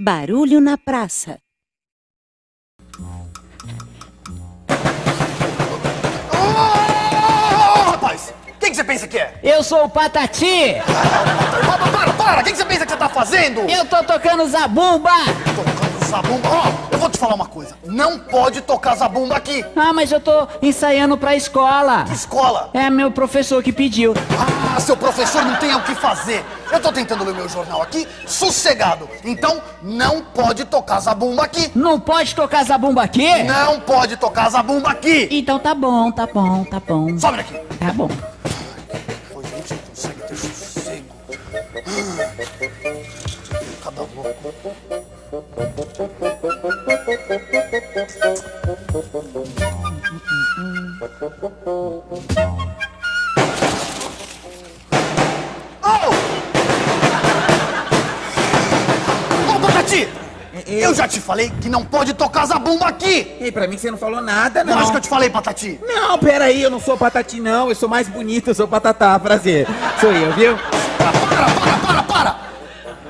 Barulho na praça. Rapaz, quem que você pensa que é? Eu sou o Patati! Para! Quem que você pensa que você tá fazendo? Eu tô tocando zabumba! Tocando zabumba. Ó, eu vou te falar uma coisa. Não pode tocar zabumba aqui. Ah, mas eu tô ensaiando pra escola. Que escola? É meu professor que pediu. Ah, seu professor não tem o que fazer. Eu tô tentando ler meu jornal aqui, sossegado. Então, não pode tocar zabumba aqui. Não pode tocar zabumba aqui? Não pode tocar zabumba aqui. Então tá bom. Sobe daqui. Tá bom. Pois a gente não consegue ter sossego. Cada louco. Ô, Patati! Eu já te falei que não pode tocar zabumba aqui! E pra mim você não falou nada, não. Eu acho que eu te falei, Patati! Não, peraí, eu não sou Patati, não. Eu sou mais bonito, eu sou Patatá. Prazer. Sou eu, viu? Para!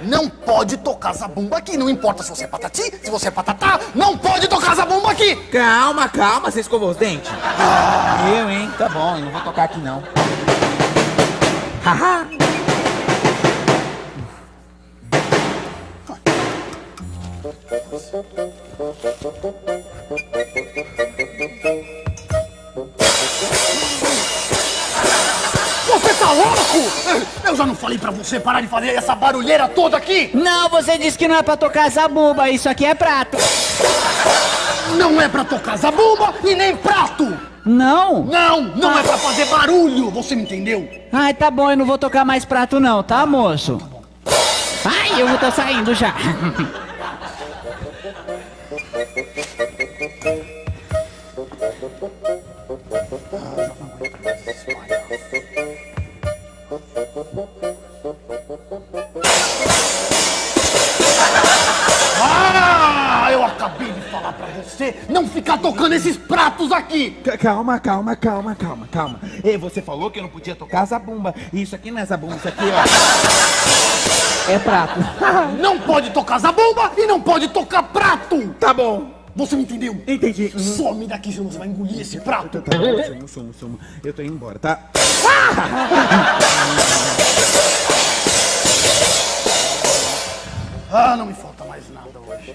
Não pode tocar zabumba aqui. Não importa se você é Patati, se você é Patatá, não pode tocar zabumba aqui! Calma, você escovou os dentes? Eu, hein? Tá bom, eu não vou tocar aqui, não. Haha! Você tá louco? Eu já não falei pra você parar de fazer essa barulheira toda aqui? Não, você disse que não é pra tocar zabumba. Isso aqui é prato. Não é pra tocar zabumba e nem prato! Não? Não é pra fazer barulho, você me entendeu? Ai, tá bom, eu não vou tocar mais prato não, tá, moço? Ai, eu vou tá saindo já. Eu acabei de falar pra você não ficar tocando esses pratos aqui! Calma. Ei, você falou que eu não podia tocar zabumba. Isso aqui não é zabumba, isso aqui, ó. É prato. Não pode tocar zabumba e não pode tocar prato! Tá bom. Você me entendeu? Entendi. Some daqui, senão você vai engolir esse prato! Tá bom, sumo. Eu tô indo embora, tá? Não me falta mais nada hoje.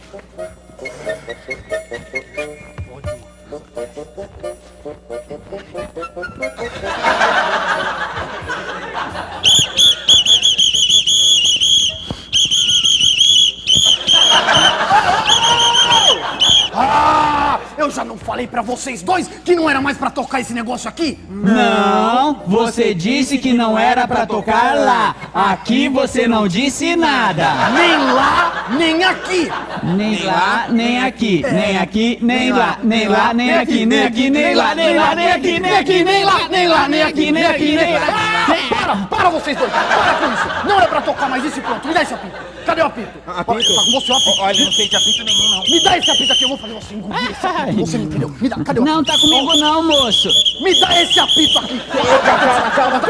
Eu já não falei pra vocês dois que não era mais pra tocar esse negócio aqui? Não, você disse que não era pra tocar lá. Aqui você não disse nada. Nem lá, nem aqui! Nem lá, nem aqui. Nem aqui, nem lá. Nem lá, nem aqui. Nem aqui, nem lá. Nem lá, nem aqui. Nem aqui, nem lá. Nem lá, nem aqui. Nem aqui, nem lá. Para vocês dois! Para com isso! Não é pra tocar mais isso e pronto! Me dá esse apito! Cadê o apito? Apito? Tá com você o apito? Olha, não sei de apito nenhum, não. Me dá esse apito aqui, eu vou fazer você engolir esse apito. Você me entendeu? Me dá, cadê o apito? Não tá comigo não, moço. Me dá esse apito aqui! Calma.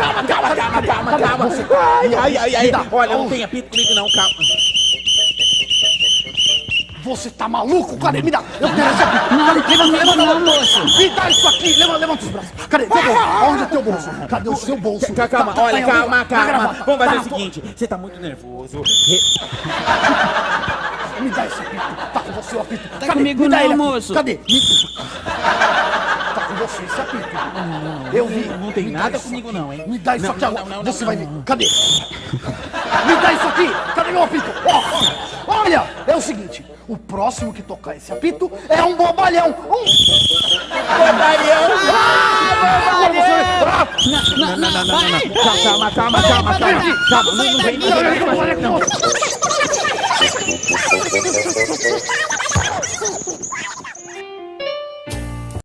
Ai. Olha, não tem apito comigo, não, calma. Você tá maluco? Cadê? Me dá! Eu quero esse apito! Não, levanta não, moço. Me dá isso aqui! Levanta os braços! Cadê? Teu bolso? Onde é teu bolso? Cadê o seu bolso? Calma, Tá olha, em algum lugar? Tá calma. gravado. Vamos fazer Tá, o seguinte, você tá muito nervoso. Me dá esse apito! Tá com você o apito! Tá comigo Me dá não, ele aqui. moço. Cadê? Tá com você esse apito! Eu vi! Não tem Me dá nada isso comigo aqui. não, hein? Me dá isso Não, aqui não, agora! não, Você não, vai não. ver! Cadê? Me dá isso aqui! Cadê meu apito? Olha! É o seguinte! O próximo que tocar esse apito é um bobalhão! Bobalhão! Agora você vai... Não. Calma. Não vem. Não.